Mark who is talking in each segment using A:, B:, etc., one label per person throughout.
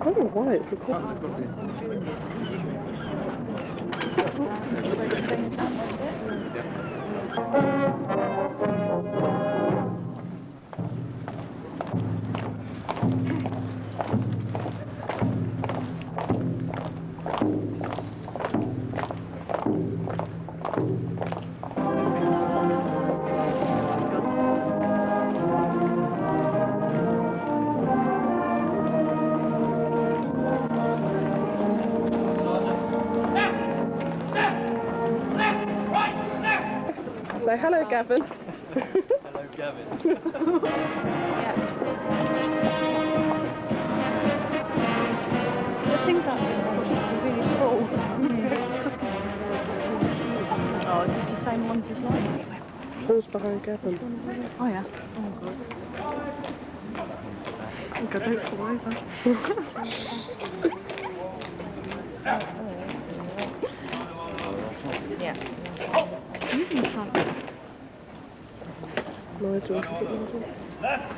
A: don't know why it's recording. Say hello, Gavin.
B: Hello, Gavin.
C: The things like this are really tall. Oh, is this the same ones as like?
A: Who's behind Gavin?
C: Oh yeah. Oh god. I think I don't fall over. Yeah. Who's in the front?
A: No, it's all right.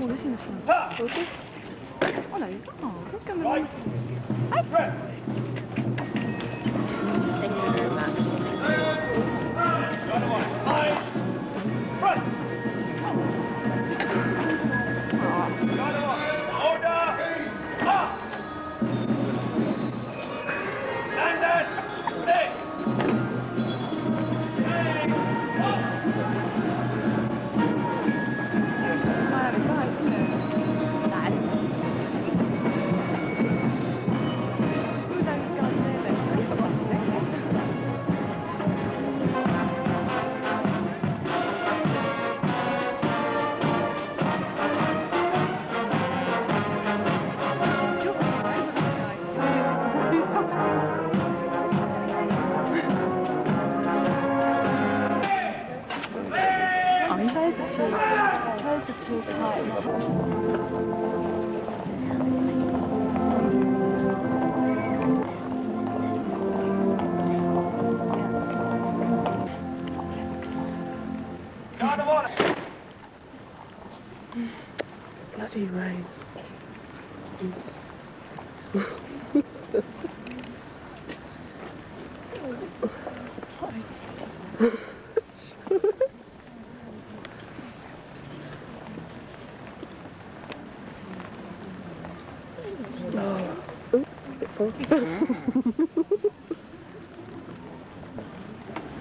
C: Oh, this in the front.
A: Okay.
C: Oh no. Oh, what's going on?
D: Thank you very much.
C: Clothes are too tight.
A: Bloody rain.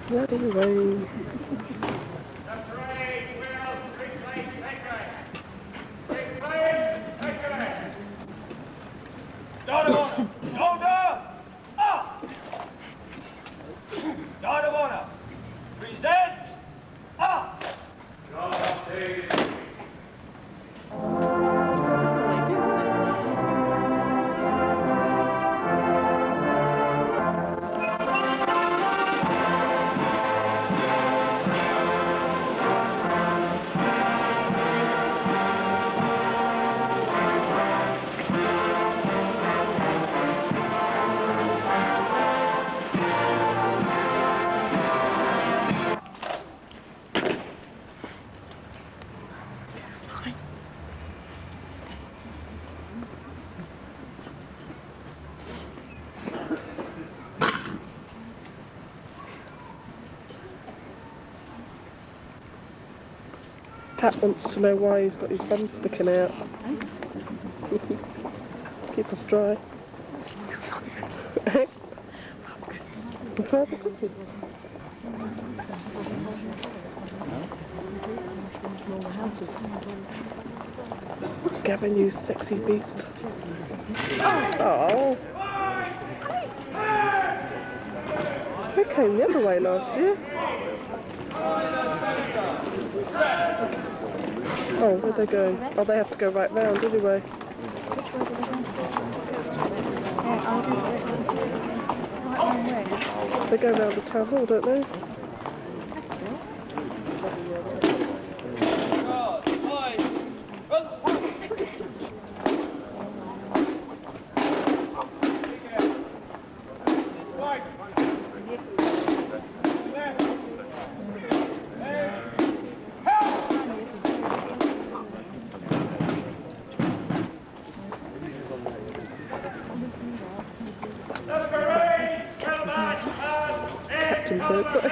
A: Bloody rain. Pat wants to know why he's got his bum sticking out. Keep us dry. Gavin, you sexy beast. Oh. They came the other way last year. Oh, where'd they go? Oh, they have to go right round anyway. They go round the town hall, don't they? Captain Birdseye.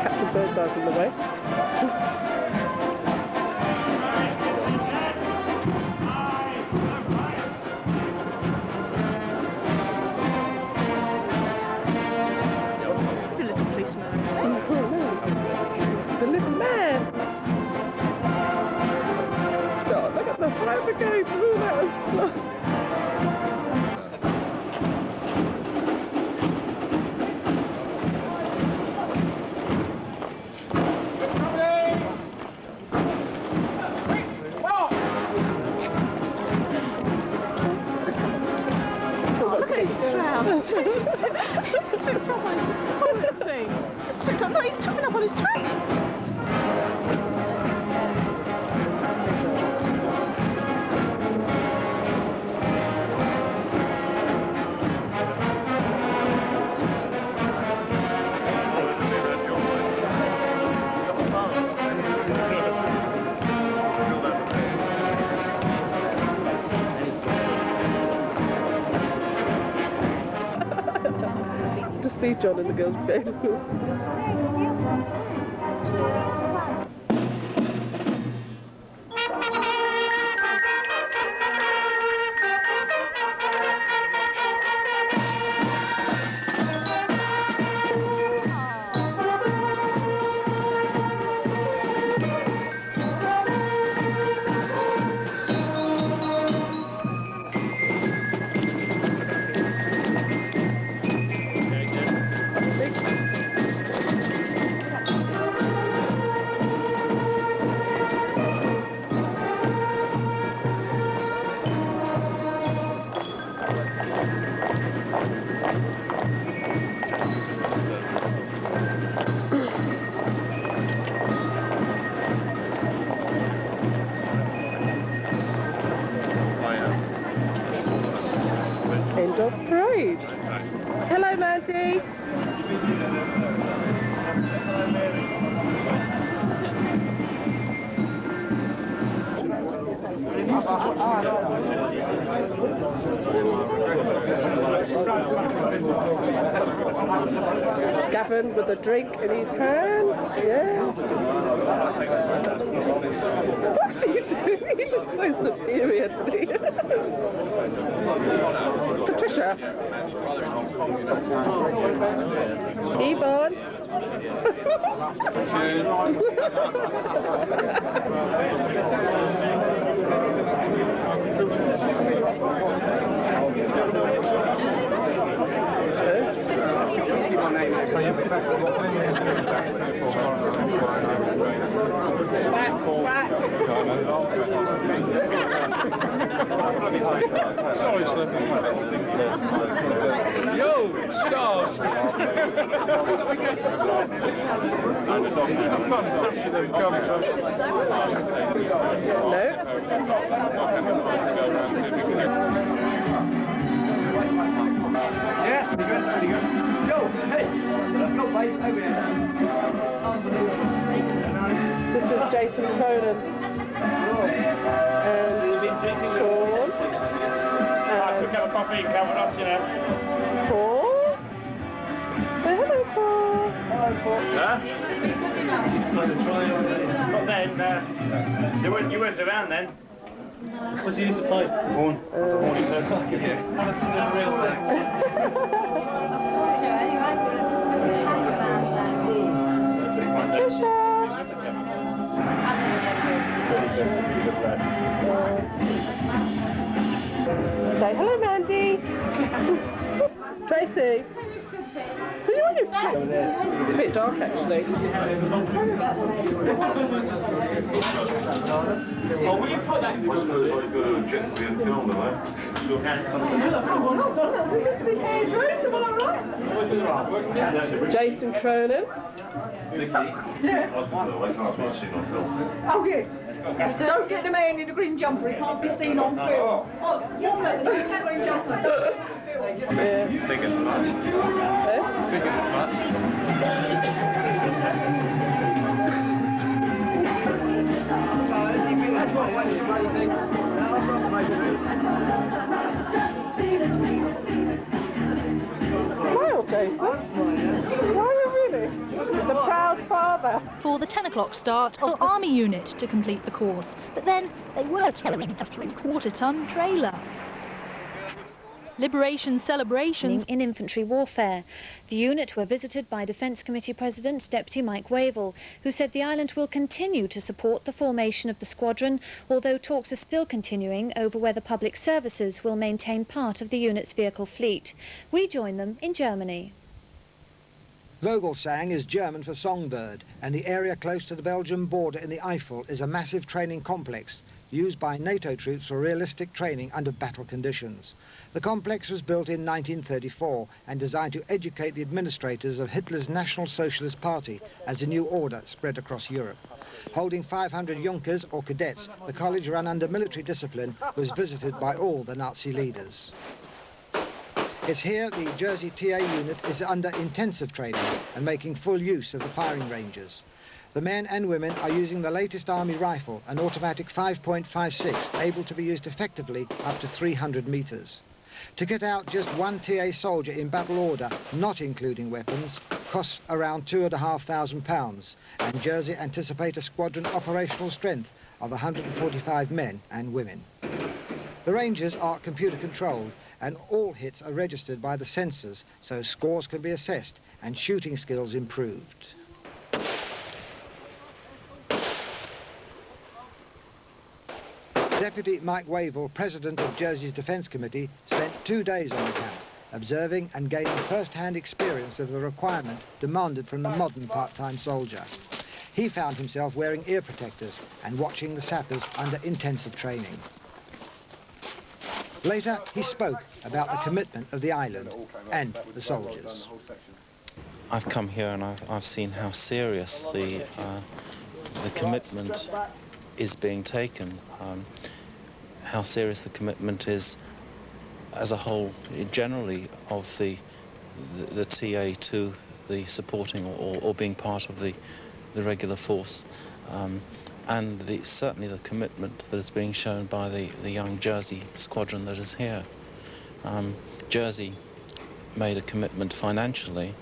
A: Captain Birdseye's in the way. The little man! God, look at the flower going through that stuff.
C: Look at his trout. He's tripped up on his thing. No, he's tripping up on his tree.
A: Just see John in the girl's bed. End of parade. Hello, Mandy. Gavin with a drink in his hand. Yeah. What's he doing? He looks so superior, doesn't he? Patricia. Yvonne.
E: Sorry, sir. Yo, stars!
B: Yeah, pretty good, pretty good. Yo, hey, let's go, mate, over here.
A: This is Jason Cronin. And Sean. And Paul. Say hello, Paul.
B: Hello, Paul.
F: Huh? Not then, you weren't around then. What did you used to play? Horn.
A: Patricia. Say hello, Mandy. Tracy. Are you on your phone? It's a bit dark, actually.
F: Oh, will you put that in?
A: Jason Cronin. Oh, yeah. Don't get the man in the green jumper, he can't be seen on film. Oh, young lady, the green jumper.
E: Big as much. Big as much.
A: Smile, Jason. Why are you really? The proud father.
C: For the 10 o'clock start of the Army unit to complete the course, but then they were towing a 3/4-ton trailer. Liberation celebrations
G: in infantry warfare. The unit were visited by Defence Committee President Deputy Mike WAVELL, who said the island will continue to support the formation of the squadron, although talks are still continuing over whether public services will maintain part of the unit's vehicle fleet. We join them in Germany.
H: Vogelsang is German for songbird, and the area close to the Belgian border in the Eifel is a massive training complex used by NATO troops for realistic training under battle conditions. The complex was built in 1934 and designed to educate the administrators of Hitler's National Socialist Party as a new order spread across Europe. Holding 500 Junkers or cadets, the college, run under military discipline, was visited by all the Nazi leaders. It's here the Jersey TA unit is under intensive training and making full use of the firing ranges. The men and women are using the latest Army rifle, an automatic 5.56, able to be used effectively up to 300 metres. To get out just one TA soldier in battle order, not including weapons, costs around £2,500, and Jersey anticipate a squadron operational strength of 145 men and women. The ranges are computer controlled, and all hits are registered by the sensors, so scores can be assessed and shooting skills improved. Deputy Mike WAVELL, President of Jersey's Defence Committee, spent 2 days on the camp, observing and gaining first-hand experience of the requirement demanded from the modern part-time soldier. He found himself wearing ear protectors and watching the sappers under intensive training. Later, he spoke about the commitment of the island and the soldiers.
I: I've come here and I've seen how serious the commitment is being taken, how serious the commitment is as a whole, generally, of the TA to the supporting or being part of the regular force, and certainly the commitment that is being shown by the young Jersey squadron that is here. Jersey made a commitment financially,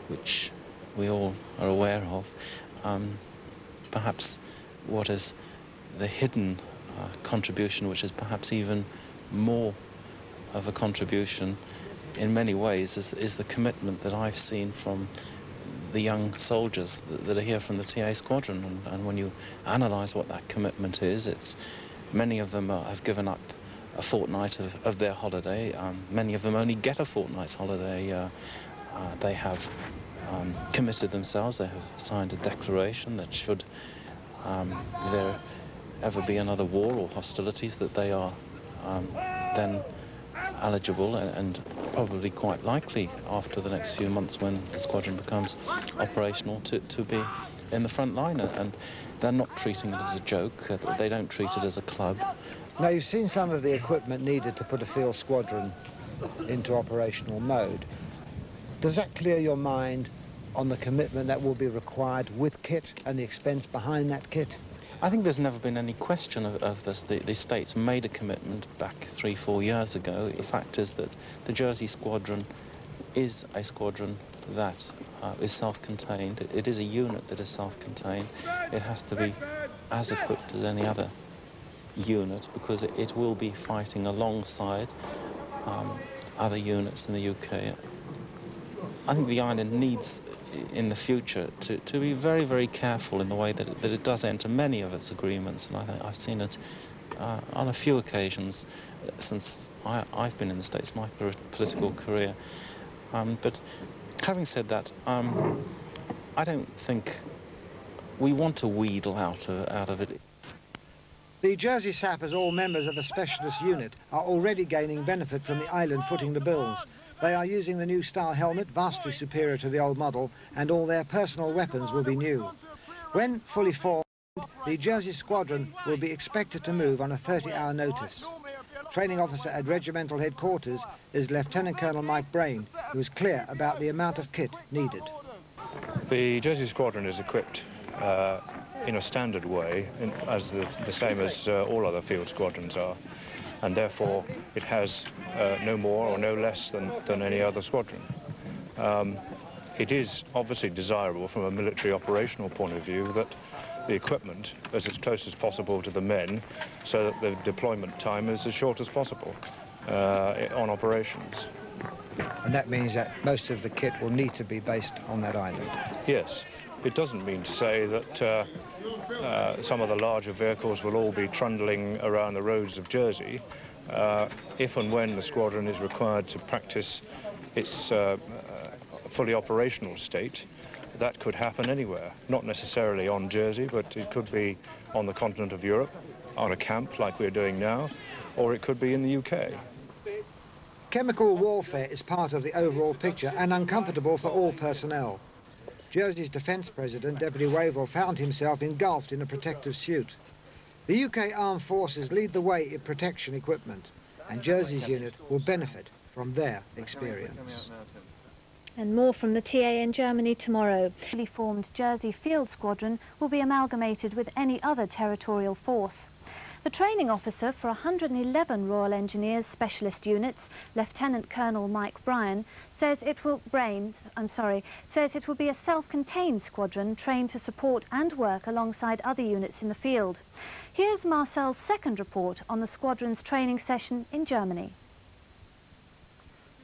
I: which we all are aware of. Perhaps what is the hidden contribution, which is perhaps even more of a contribution in many ways, is the commitment that I've seen from the young soldiers that are here from the TA squadron. And when you analyse what that commitment is, many of them have given up a fortnight of their holiday. Many of them only get a fortnight's holiday. They have committed themselves. They have signed a declaration that should there ever be another war or hostilities, that they are then eligible and probably quite likely after the next few months when the squadron becomes operational to be in the front line. And they're not treating it as a joke. They don't treat it as a club.
H: Now, you've seen some of the equipment needed to put a field squadron into operational mode. Does that clear your mind on the commitment that will be required with kit and the expense behind that kit?
I: I think there's never been any question of this. The States made a commitment back 3-4 years ago. The fact is that the Jersey Squadron is a squadron that is self-contained. It is a unit that is self-contained. It has to be as equipped as any other unit because it will be fighting alongside other units in the UK. I think the island needs, in the future, to be very, very careful in the way that it does enter many of its agreements, and I've seen it on a few occasions since I've been in the States, my political career. But having said that, I don't think we want to wheedle out of it.
H: The Jersey sappers, all members of a specialist unit, are already gaining benefit from the island footing the bills. They are using the new style helmet, vastly superior to the old model, and all their personal weapons will be new. When fully formed, the Jersey Squadron will be expected to move on a 30-hour notice. Training officer at regimental headquarters is Lieutenant Colonel Mike Brain, who is clear about the amount of kit needed.
J: The Jersey Squadron is equipped in a standard way, as the same as all other field squadrons are, and therefore it has no more or no less than any other squadron. It is obviously desirable from a military operational point of view that the equipment is as close as possible to the men, so that the deployment time is as short as possible on operations.
H: And that means that most of the kit will need to be based on that island.
J: Yes. It doesn't mean to say that some of the larger vehicles will all be trundling around the roads of Jersey. If and when the squadron is required to practice its fully operational state, that could happen anywhere. Not necessarily on Jersey, but it could be on the continent of Europe, on a camp like we're doing now, or it could be in the UK.
H: Chemical warfare is part of the overall picture and uncomfortable for all personnel. Jersey's Defence President, Deputy WAVELL, found himself engulfed in a protective suit. The UK Armed Forces lead the way in protection equipment, and Jersey's unit will benefit from their experience.
G: And more from the TA in Germany tomorrow. The newly formed Jersey Field Squadron will be amalgamated with any other territorial force. The training officer for 111 Royal Engineers Specialist Units, Lieutenant Colonel Mike Bryan, says it will be a self-contained squadron trained to support and work alongside other units in the field. Here's Marcel's second report on the squadron's training session in Germany.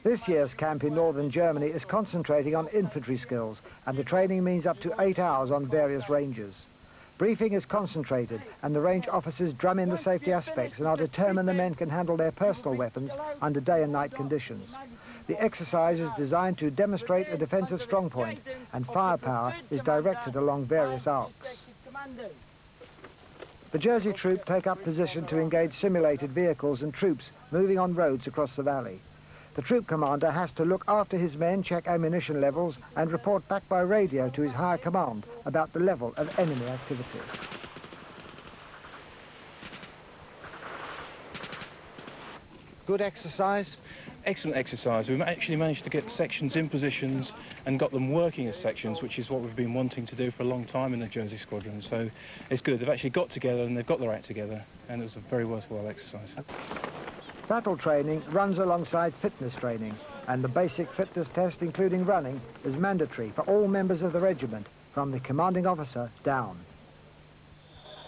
H: This year's camp in northern Germany is concentrating on infantry skills, and the training means up to 8 hours on various ranges. Briefing is concentrated, and the range officers drum in the safety aspects and are determined the men can handle their personal weapons under day and night conditions. The exercise is designed to demonstrate a defensive strongpoint, and firepower is directed along various arcs. The Jersey troop take up position to engage simulated vehicles and troops moving on roads across the valley. The troop commander has to look after his men, check ammunition levels, and report back by radio to his higher command about the level of enemy activity. Good exercise?
J: Excellent exercise. We've actually managed to get sections in positions and got them working as sections, which is what we've been wanting to do for a long time in the Jersey Squadron. So it's good. They've actually got together and they've got their act together, and it was a very worthwhile exercise.
H: Battle training runs alongside fitness training, and the basic fitness test, including running, is mandatory for all members of the regiment, from the commanding officer down.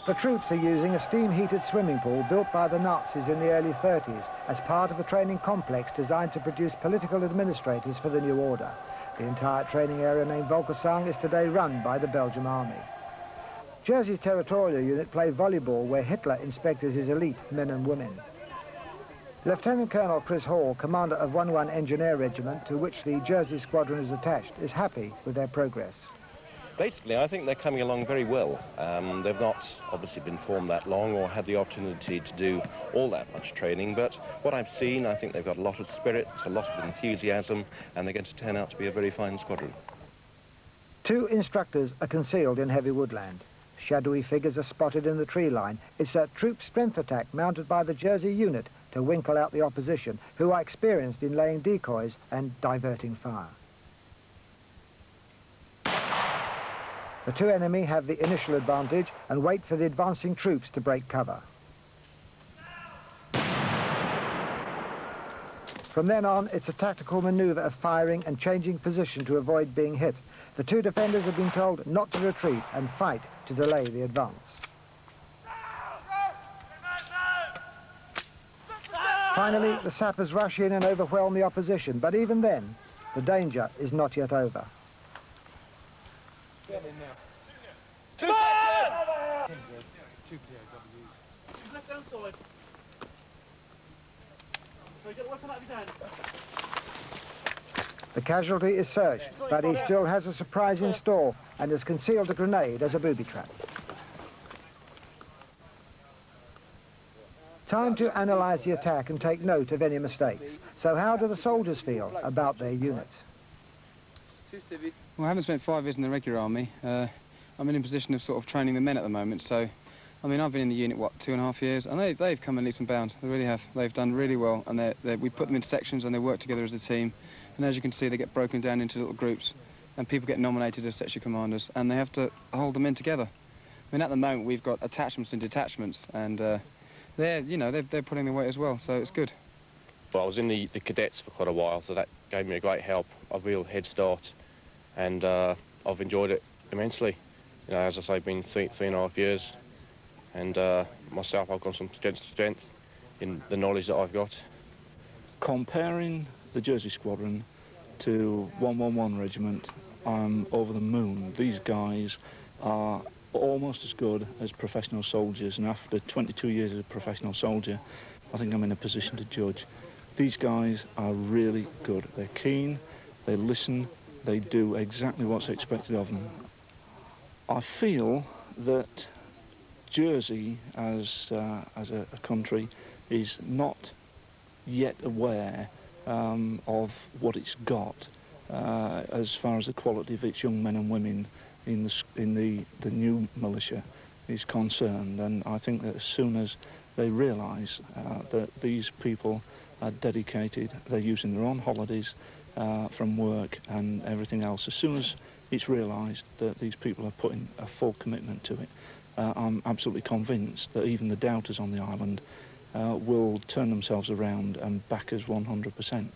H: The troops are using a steam-heated swimming pool built by the Nazis in the early 30s as part of a training complex designed to produce political administrators for the new order. The entire training area named Volkersang is today run by the Belgian Army. Jersey's territorial unit play volleyball, where Hitler inspected his elite men and women. Lieutenant Colonel Chris Hall, commander of 1-1 Engineer Regiment, to which the Jersey Squadron is attached, is happy with their progress.
K: Basically, I think they're coming along very well. They've not obviously been formed that long or had the opportunity to do all that much training, but what I've seen, I think they've got a lot of spirit, a lot of enthusiasm, and they're going to turn out to be a very fine squadron.
H: 2 instructors are concealed in heavy woodland. Shadowy figures are spotted in the tree line. It's a troop strength attack mounted by the Jersey unit to winkle out the opposition, who are experienced in laying decoys and diverting fire. The 2 enemy have the initial advantage and wait for the advancing troops to break cover. From then on, it's a tactical maneuver of firing and changing position to avoid being hit. The 2 defenders have been told not to retreat and fight to delay the advance. Finally, the sappers rush in and overwhelm the opposition, but even then, the danger is not yet over. The casualty is searched, but he still has a surprise in store and has concealed a grenade as a booby trap. Time to analyse the attack and take note of any mistakes. So how do the soldiers feel about their unit?
L: Well, I haven't spent 5 years in the regular army. I'm in a position of sort of training the men at the moment, so, I mean, I've been in the unit, what, 2.5 years, and they've come in leaps and bounds. They really have. They've done really well, and we put them into sections and they work together as a team. And as you can see, they get broken down into little groups, and people get nominated as section commanders, and they have to hold them in together. I mean, at the moment, we've got attachments and detachments, and they're pulling their weight as well, so it's good.
K: Well, I was in the cadets for quite a while, so that gave me a great help, a real head start, and I've enjoyed it immensely. You know, as I say, I've been 3.5 years, and myself, I've gone from strength to strength in the knowledge that I've got.
M: Comparing the Jersey Squadron to 111 Regiment, I'm over the moon. These guys are almost as good as professional soldiers, and after 22 years as a professional soldier, I think I'm in a position to judge. These guys are really good. They're keen, they listen, they do exactly what's expected of them. I feel that Jersey, as a country, is not yet aware of what it's got as far as the quality of its young men and women in the new militia is concerned, and I think that as soon as they realise that these people are dedicated, they're using their own holidays from work and everything else, as soon as it's realised that these people are putting a full commitment to it, I'm absolutely convinced that even the doubters on the island will turn themselves around and back us 100%.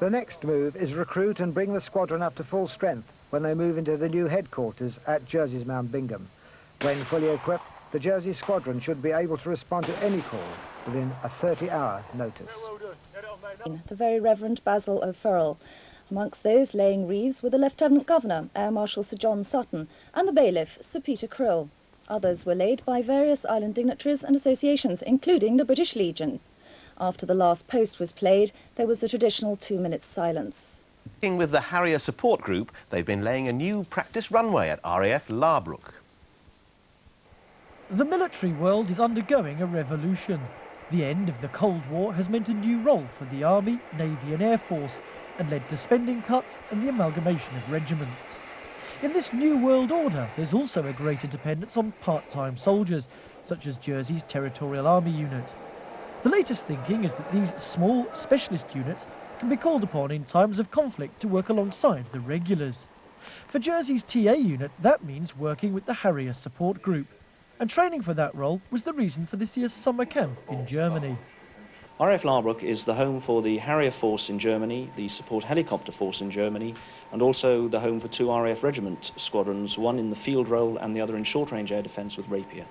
H: The next move is recruit and bring the squadron up to full strength when they move into the new headquarters at Jersey's Mount Bingham. When fully equipped, the Jersey Squadron should be able to respond to any call within a 30-hour notice.
N: The Very Reverend Basil O'Farrell. Amongst those laying wreaths were the Lieutenant Governor, Air Marshal Sir John Sutton, and the bailiff, Sir Peter Krill. Others were laid by various island dignitaries and associations, including the British Legion. After the last post was played, there was the traditional 2-minute silence.
O: With the Harrier Support Group, they've been laying a new practice runway at RAF Larbrook.
P: The military world is undergoing a revolution. The end of the Cold War has meant a new role for the Army, Navy and Air Force, and led to spending cuts and the amalgamation of regiments. In this new world order, there's also a greater dependence on part-time soldiers, such as Jersey's Territorial Army Unit. The latest thinking is that these small, specialist units can be called upon in times of conflict to work alongside the regulars. For Jersey's TA unit, that means working with the Harrier Support Group, and training for that role was the reason for this year's summer camp in Germany.
Q: RAF Larbrook is the home for the Harrier Force in Germany, the Support Helicopter Force in Germany, and also the home for 2 RAF Regiment squadrons, one in the field role and the other in short-range air defence with Rapier.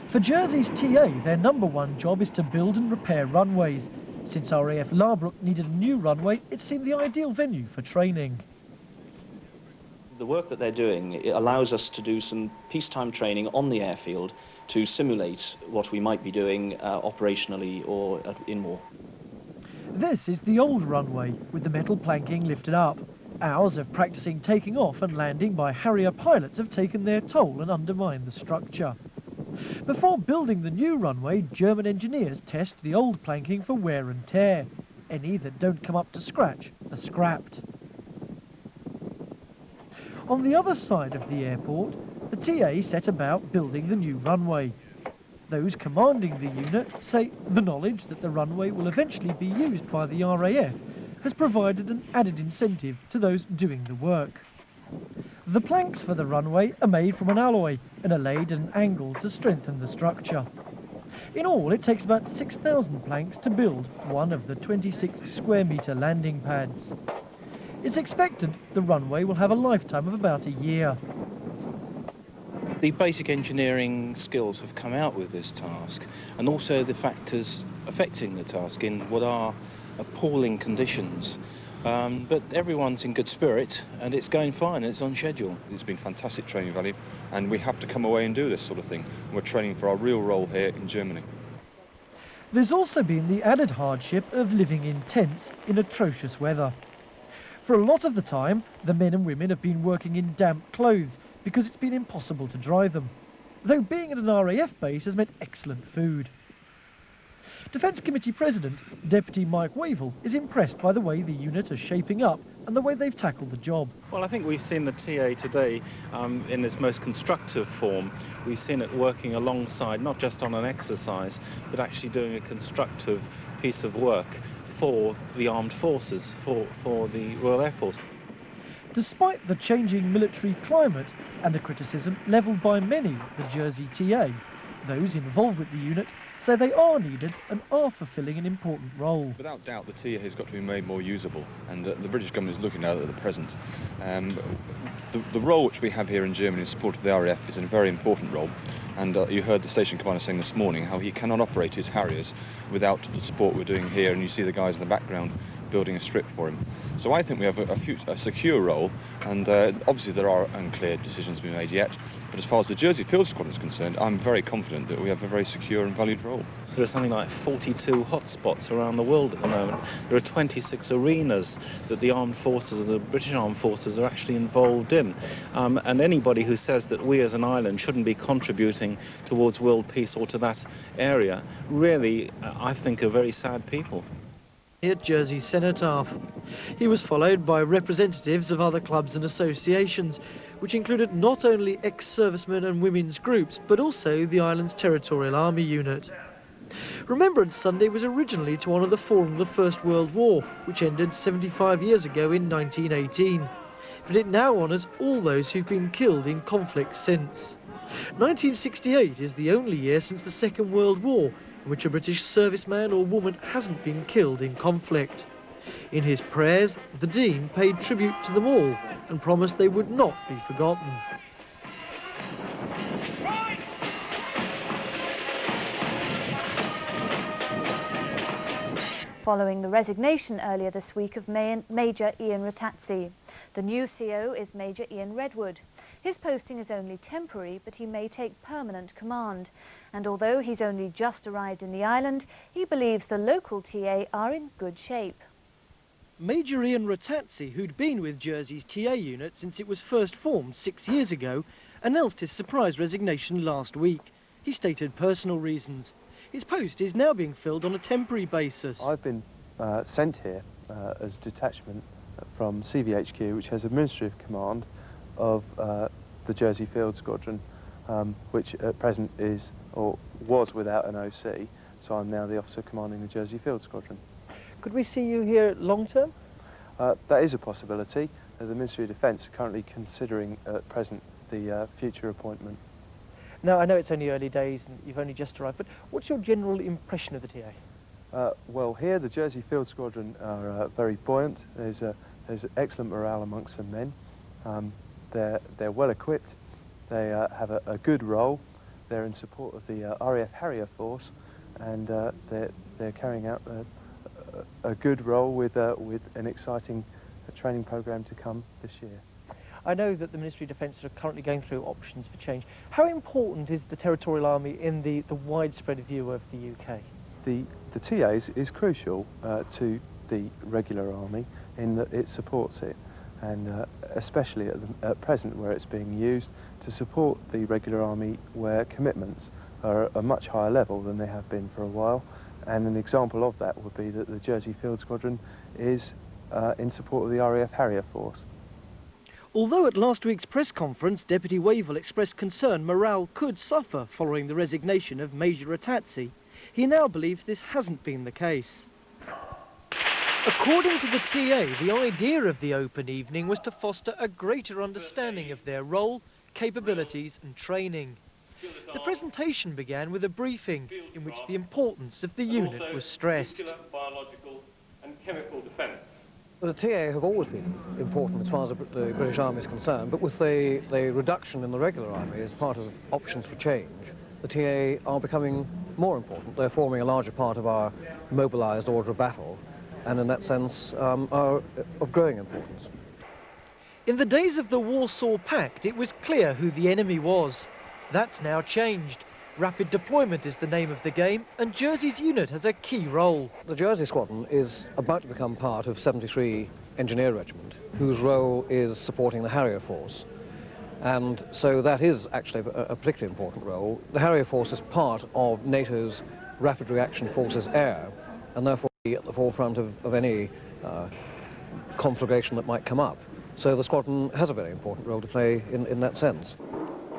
P: For Jersey's TA, their #1 job is to build and repair runways. Since RAF Larbrook needed a new runway, it seemed the ideal venue for training.
Q: The work that they're doing, it allows us to do some peacetime training on the airfield to simulate what we might be doing operationally or in war.
P: This is the old runway, with the metal planking lifted up. Hours of practicing taking off and landing by Harrier pilots have taken their toll and undermined the structure. Before building the new runway, German engineers test the old planking for wear and tear. Any that don't come up to scratch are scrapped. On the other side of the airport, the TA set about building the new runway. Those commanding the unit say the knowledge that the runway will eventually be used by the RAF has provided an added incentive to those doing the work. The planks for the runway are made from an alloy and are laid at an angle to strengthen the structure. In all, it takes about 6,000 planks to build one of the 26 square metre landing pads. It's expected the runway will have a lifetime of about a year.
I: The basic engineering skills have come out with this task, and also the factors affecting the task in what are appalling conditions. But everyone's in good spirit, and it's going fine, and it's on schedule.
J: It's been fantastic training value, and we have to come away and do this sort of thing. We're training for our real role here in Germany.
P: There's also been the added hardship of living in tents in atrocious weather. For a lot of the time, the men and women have been working in damp clothes because it's been impossible to dry them, though being at an RAF base has meant excellent food. Defence Committee President, Deputy Mike WAVELL, is impressed by the way the unit are shaping up and the way they've tackled the job.
I: Well, I think we've seen the TA today in its most constructive form. We've seen it working alongside, not just on an exercise, but actually doing a constructive piece of work for the armed forces, for the Royal Air Force.
P: Despite the changing military climate and the criticism levelled by many the Jersey TA, those involved with the unit say they are needed and are fulfilling an important role.
R: Without doubt, the TA has got to be made more usable, and the British government is looking at it at the present. The role which we have here in Germany in support of the RAF is a very important role, and you heard the station commander saying this morning how he cannot operate his Harriers without the support we're doing here, and you see the guys in the background building a strip for him. So I think we have a secure role, and obviously there are unclear decisions to be made yet, but as far as the Jersey Field Squadron is concerned, I'm very confident that we have a very secure and valued role.
I: There are something like 42 hotspots around the world at the moment. There are 26 arenas that the armed forces and the British armed forces are actually involved in. And anybody who says that we as an island shouldn't be contributing towards world peace or to that area, really, I think, are very sad people.
P: At Jersey Cenotaph. He was followed by representatives of other clubs and associations, which included not only ex-servicemen and women's groups, but also the island's Territorial Army unit. Remembrance Sunday was originally to honour the fallen of the First World War, which ended 75 years ago in 1918. But it now honours all those who've been killed in conflict since. 1968 is the only year since the Second World War in which a British serviceman or woman hasn't been killed in conflict. In his prayers, the Dean paid tribute to them all and promised they would not be forgotten.
G: Following the resignation earlier this week of Major Ian Rattazzi. The new CO is Major Ian Redwood. His posting is only temporary, but he may take permanent command. And although he's only just arrived in the island, he believes the local TA are in good shape.
P: Major Ian Rattazzi, who'd been with Jersey's TA unit since it was first formed 6 years ago, announced his surprise resignation last week. He stated personal reasons. His post is now being filled on a temporary basis.
S: I've been sent here as detachment from CVHQ, which has administrative command of the Jersey Field Squadron, which at present is or was without an OC, so I'm now the officer commanding the Jersey Field Squadron.
P: Could we see you here long term?
S: That is a possibility. The Ministry of Defence are currently considering at present the future appointment.
P: Now, I know it's only early days and you've only just arrived, but what's your general impression of the TA?
S: Well, here the Jersey Field Squadron are very buoyant. There's excellent morale amongst the men. They're well equipped. They have a good role. They're in support of the RAF Harrier Force, and they're carrying out a good role with an exciting training programme to come this year.
P: I know that the Ministry of Defence are currently going through options for change. How important is the Territorial Army in the widespread view of the UK?
S: The TA is crucial to the regular army in that it supports it, and especially at present where it's being used to support the regular army where commitments are at a much higher level than they have been for a while. And an example of that would be that the Jersey Field Squadron is in support of the RAF Harrier Force.
P: Although at last week's press conference, Deputy WAVELL expressed concern morale could suffer following the resignation of Major Rattazzi, he now believes this hasn't been the case. According to the TA, the idea of the open evening was to foster a greater understanding of their role, capabilities and training. The presentation began with a briefing in which the importance of the unit was stressed.
F: Biological and chemical defence.
B: The TA have always been important as far as the British Army is concerned, but with the reduction in the regular army as part of options for change, the TA are becoming more important. They're forming a larger part of our mobilised order of battle, and in that sense are of growing importance.
P: In the days of the Warsaw Pact, it was clear who the enemy was. That's now changed. Rapid deployment is the name of the game, and Jersey's unit has a key role.
B: The Jersey Squadron is about to become part of 73 Engineer Regiment, whose role is supporting the Harrier Force. And so that is actually a particularly important role. The Harrier Force is part of NATO's Rapid Reaction Forces Air, and therefore be at the forefront of any conflagration that might come up. So the squadron has a very important role to play in that sense.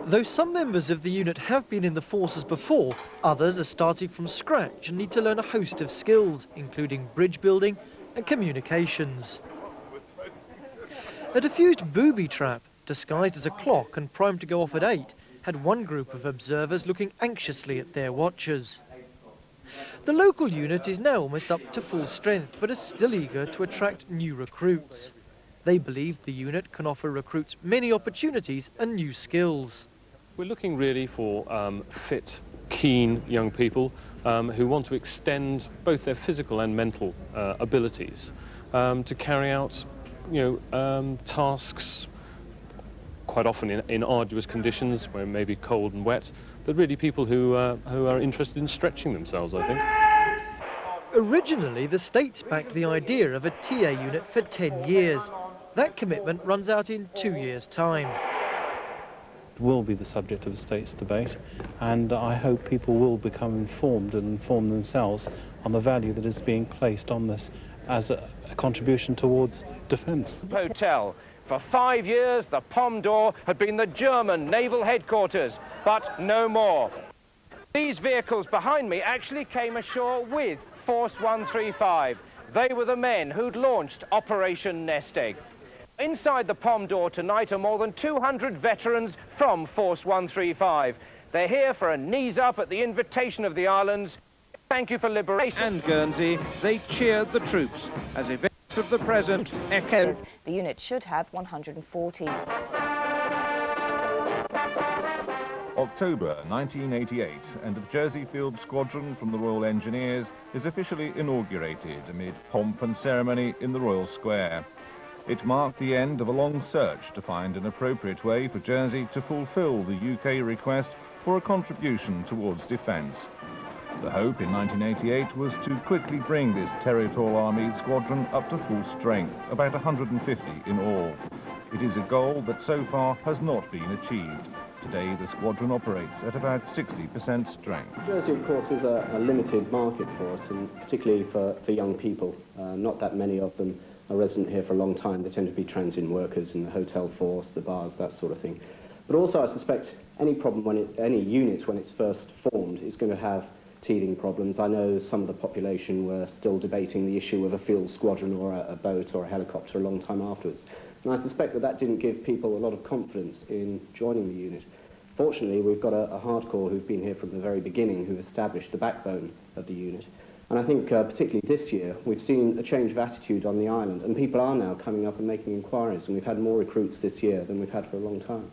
P: Though some members of the unit have been in the forces before, others are starting from scratch and need to learn a host of skills, including bridge building and communications. A diffused booby trap, disguised as a clock and primed to go off at 8, had one group of observers looking anxiously at their watches. The local unit is now almost up to full strength, but is still eager to attract new recruits. They believe the unit can offer recruits many opportunities and new skills.
T: We're looking really for fit, keen young people who want to extend both their physical and mental abilities to carry out, tasks quite often in arduous conditions where it may be cold and wet, but really people who are interested in stretching themselves, I think.
P: Originally, the states backed the idea of a TA unit for 10 years. That commitment runs out in 2 years' time.
I: Will be the subject of a state's debate, and I hope people will become informed and inform themselves on the value that is being placed on this as a contribution towards defence.
U: Hotel. For 5 years, the Pomme d'Or had been the German naval headquarters, but no more. These vehicles behind me actually came ashore with Force 135. They were the men who'd launched Operation Nest Egg. Inside the Pomme d'Or tonight are more than 200 veterans from Force 135. They're here for a knees up at the invitation of the islands. Thank you for liberation. And Guernsey, they cheered the troops as events of the present echoed.
D: The unit should have 140.
V: October 1988, and the Jersey Field Squadron from the Royal Engineers is officially inaugurated amid pomp and ceremony in the Royal Square. It marked the end of a long search to find an appropriate way for Jersey to fulfil the UK request for a contribution towards defence. The hope in 1988 was to quickly bring this Territorial Army squadron up to full strength, about 150 in all. It is a goal that so far has not been achieved. Today the squadron operates at about 60% strength.
W: Jersey, of course, is a limited market for us, and particularly for young people. Not that many of them are resident here for a long time. They tend to be transient workers in the hotel force, the bars, that sort of thing. But also I suspect any problem any unit when it's first formed is going to have teething problems. I know some of the population were still debating the issue of a field squadron or a boat or a helicopter a long time afterwards. And I suspect that didn't give people a lot of confidence in joining the unit. Fortunately, we've got a hardcore who've been here from the very beginning, who established the backbone of the unit. And I think particularly this year, we've seen a change of attitude on the island, and people are now coming up and making inquiries, and we've had more recruits this year than we've had for a long time.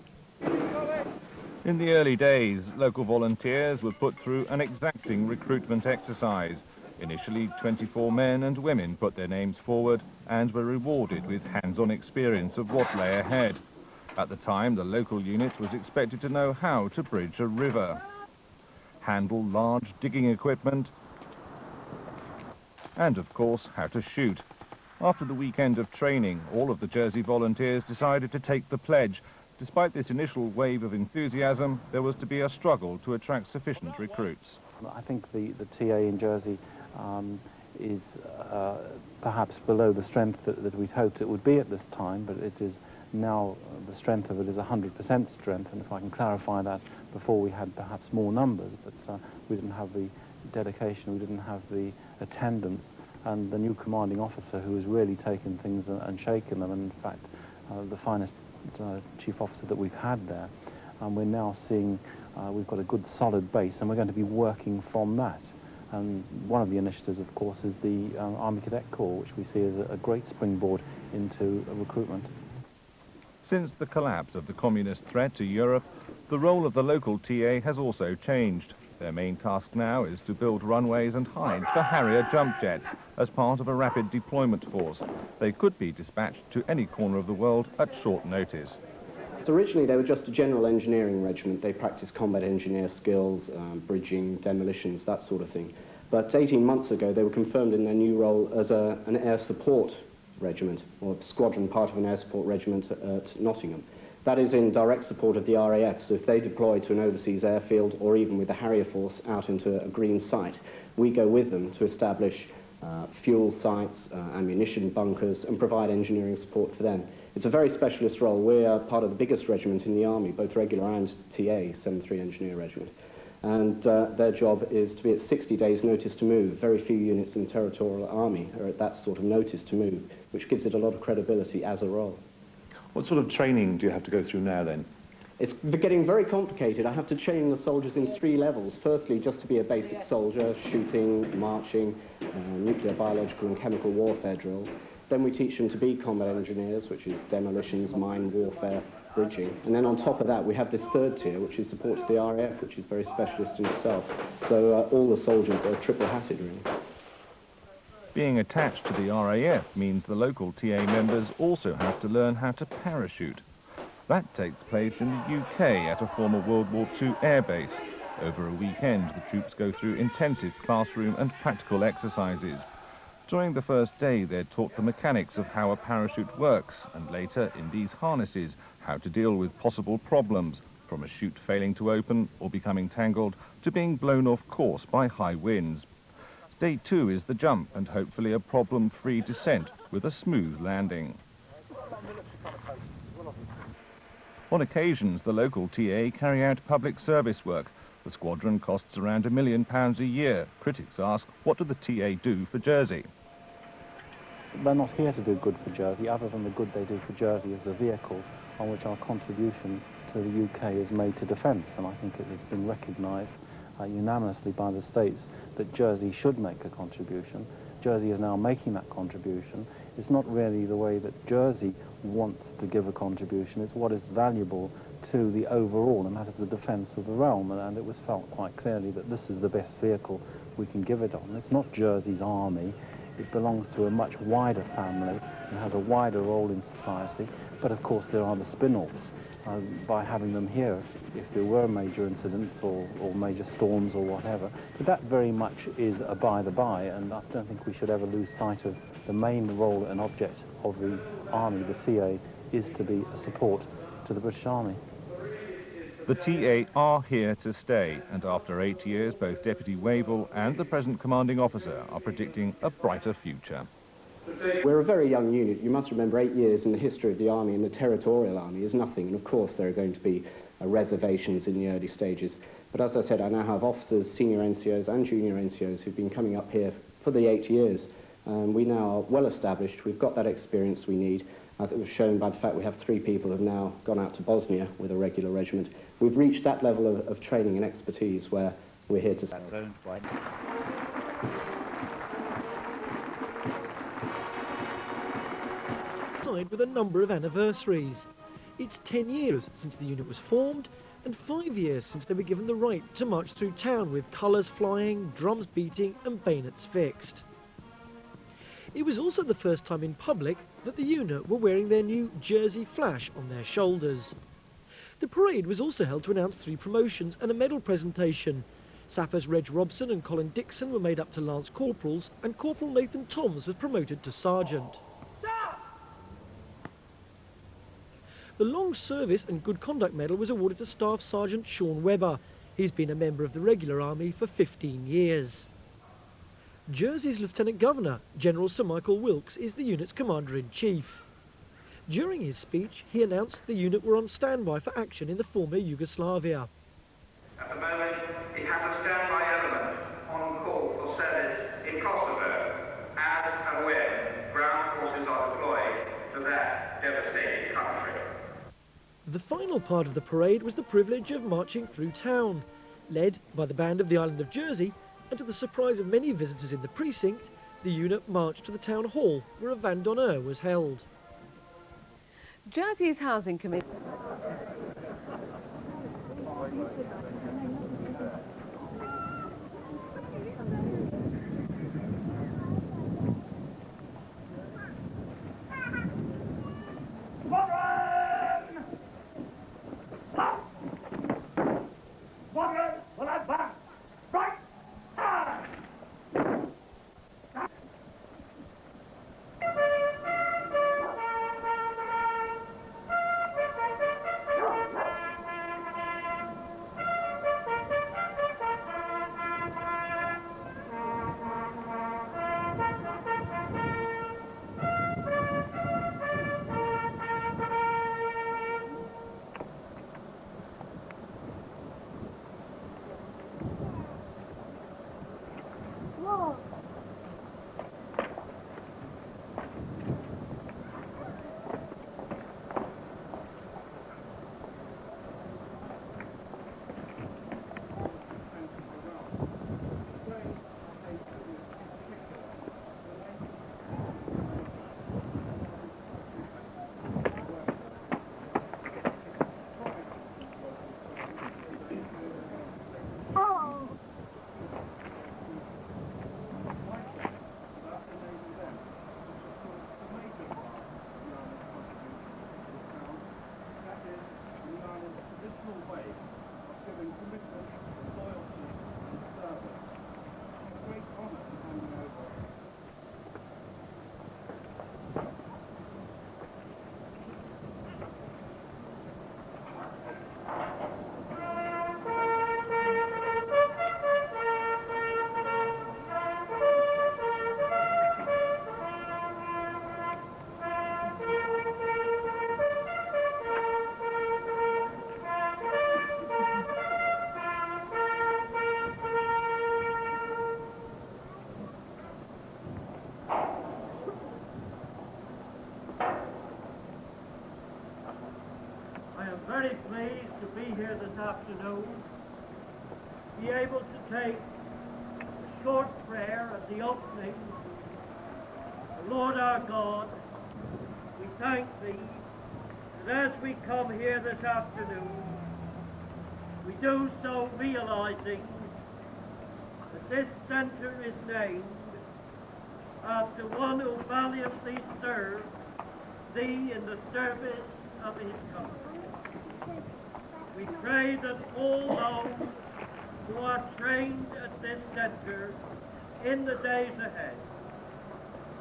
V: In the early days, local volunteers were put through an exacting recruitment exercise. Initially, 24 men and women put their names forward and were rewarded with hands-on experience of what lay ahead. At the time, the local unit was expected to know how to bridge a river, handle large digging equipment, and, of course, how to shoot. After the weekend of training, all of the Jersey volunteers decided to take the pledge. Despite this initial wave of enthusiasm, there was to be a struggle to attract sufficient recruits.
I: I think the TA in Jersey is perhaps below the strength that we'd hoped it would be at this time, but it is now, the strength of it is 100% strength, and if I can clarify that, before we had perhaps more numbers, but we didn't have the dedication, we didn't have the attendance, and the new commanding officer who has really taken things and shaken them, and in fact the finest chief officer that we've had there. And we're now seeing we've got a good solid base, and we're going to be working from that. And one of the initiatives, of course, is the Army Cadet Corps, which we see as a great springboard into recruitment.
V: Since the collapse of the communist threat to Europe, the role of the local TA has also changed. Their main task now is to build runways and hides for Harrier jump jets as part of a rapid deployment force. They could be dispatched to any corner of the world at short notice.
W: So originally they were just a general engineering regiment. They practiced combat engineer skills, bridging, demolitions, that sort of thing. But 18 months ago they were confirmed in their new role as an air support regiment, or squadron, part of an air support regiment at Nottingham. That is in direct support of the RAF, so if they deploy to an overseas airfield or even with the Harrier Force out into a green site, we go with them to establish fuel sites, ammunition bunkers, and provide engineering support for them. It's a very specialist role. We're part of the biggest regiment in the Army, both regular and TA, 73 Engineer Regiment. And their job is to be at 60 days' notice to move. Very few units in the Territorial Army are at that sort of notice to move, which gives it a lot of credibility as a role.
V: What sort of training do you have to go through now, then?
W: It's getting very complicated. I have to train the soldiers in 3 levels. Firstly, just to be a basic soldier, shooting, marching, nuclear, biological and chemical warfare drills. Then we teach them to be combat engineers, which is demolitions, mine warfare, bridging. And then on top of that, we have this 3rd tier, which is support to the RAF, which is very specialist in itself. So all the soldiers are triple-hatted, really.
V: Being attached to the RAF means the local TA members also have to learn how to parachute. That takes place in the UK at a former World War II airbase. Over a weekend, the troops go through intensive classroom and practical exercises. During the first day, they're taught the mechanics of how a parachute works, and later, in these harnesses, how to deal with possible problems, from a chute failing to open or becoming tangled to being blown off course by high winds. Day 2 is the jump and hopefully a problem-free descent with a smooth landing. On occasions, the local TA carry out public service work. The squadron costs around £1 million a year. Critics ask, what do the TA do for Jersey?
A: They're not here to do good for Jersey, other than the good they do for Jersey as the vehicle on which our contribution to the UK is made to defence. And I think it has been recognised unanimously by the states that Jersey should make a contribution. Jersey is now making that contribution. It's not really the way that Jersey wants to give a contribution, it's what is valuable to the overall, and that is the defence of the realm, and it was felt quite clearly that this is the best vehicle we can give it on. It's not Jersey's army, it belongs to a much wider family and has a wider role in society, but of course there are the spin-offs. By having them here, if there were major incidents or major storms or whatever. But that very much is a by-the-by, and I don't think we should ever lose sight of the main role and object of the Army, the TA, is to be a support to the British Army.
V: The TA are here to stay, and after 8 years, both Deputy WAVELL and the present commanding officer are predicting a brighter future.
W: We're a very young unit. You must remember 8 years in the history of the Army and the Territorial Army is nothing. And of course there are going to be reservations in the early stages. But as I said, I now have officers, senior NCOs and junior NCOs who've been coming up here for the 8 years. We now are well established. We've got that experience we need. I think it was shown by the fact we have 3 people who have now gone out to Bosnia with a regular regiment. We've reached that level of training and expertise where we're here to stay.
P: With a number of anniversaries. It's 10 years since the unit was formed and 5 years since they were given the right to march through town with colours flying, drums beating and bayonets fixed. It was also the first time in public that the unit were wearing their new Jersey flash on their shoulders. The parade was also held to announce 3 promotions and a medal presentation. Sappers Reg Robson and Colin Dixon were made up to Lance Corporals and Corporal Nathan Toms was promoted to Sergeant. The Long Service and Good Conduct Medal was awarded to Staff Sergeant Sean Webber. He's been a member of the regular army for 15 years. Jersey's Lieutenant Governor, General Sir Michael Wilkes, is the unit's Commander-in-Chief. During his speech, he announced the unit were on standby for action in the former Yugoslavia.
C: At the moment, it has a standby element on call for service in Kosovo, as and when ground forces are deployed to that devastated country.
P: The final part of the parade was the privilege of marching through town. Led by the band of the island of Jersey, and to the surprise of many visitors in the precinct, the unit marched to the town hall where a Van d'Honneur was held.
E: Jersey's Housing Committee. afternoon be able to take a short prayer at the opening. Lord our God, we thank Thee that as we come here this afternoon, we do so realizing that this centre is named after one who valiantly served Thee in the service of his country. We pray that all those who are trained at this centre in the days ahead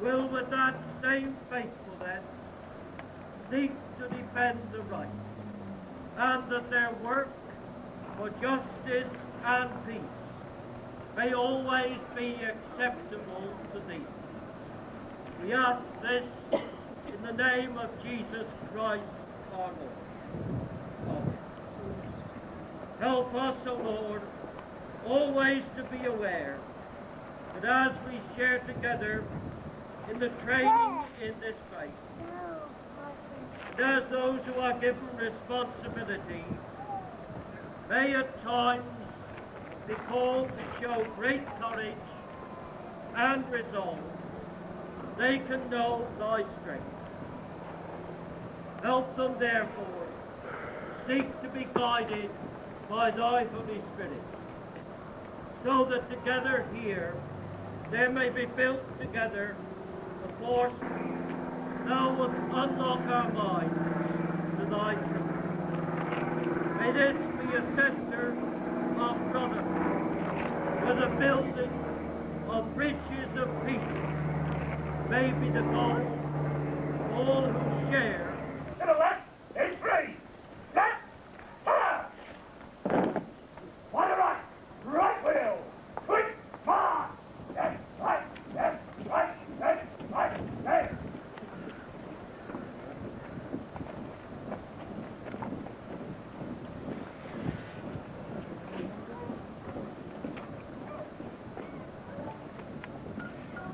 E: will with that same faithfulness seek to defend the right, and that their work for justice and peace may always be acceptable to Thee. We ask this in the name of Jesus Christ our Lord. Amen. Help us, O Lord, always to be aware that as we share together in the training in this faith, and as those who are given responsibility may at times be called to show great courage and resolve, they can know Thy strength. Help them, therefore, seek to be guided by Thy Holy Spirit, so that together here there may be built together the force that will unlock our minds to Thy truth. May this be a centre of brotherhood, where the building of bridges of peace may be the goal of all who share.
K: To the left, in three. Left, fire. On the right, right wheel. Quick, fire. Left, right, left, right, left, right, left.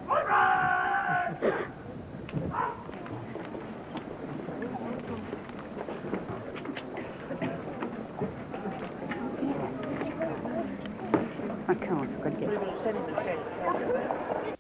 K: All right.
L: I can't, I've got to get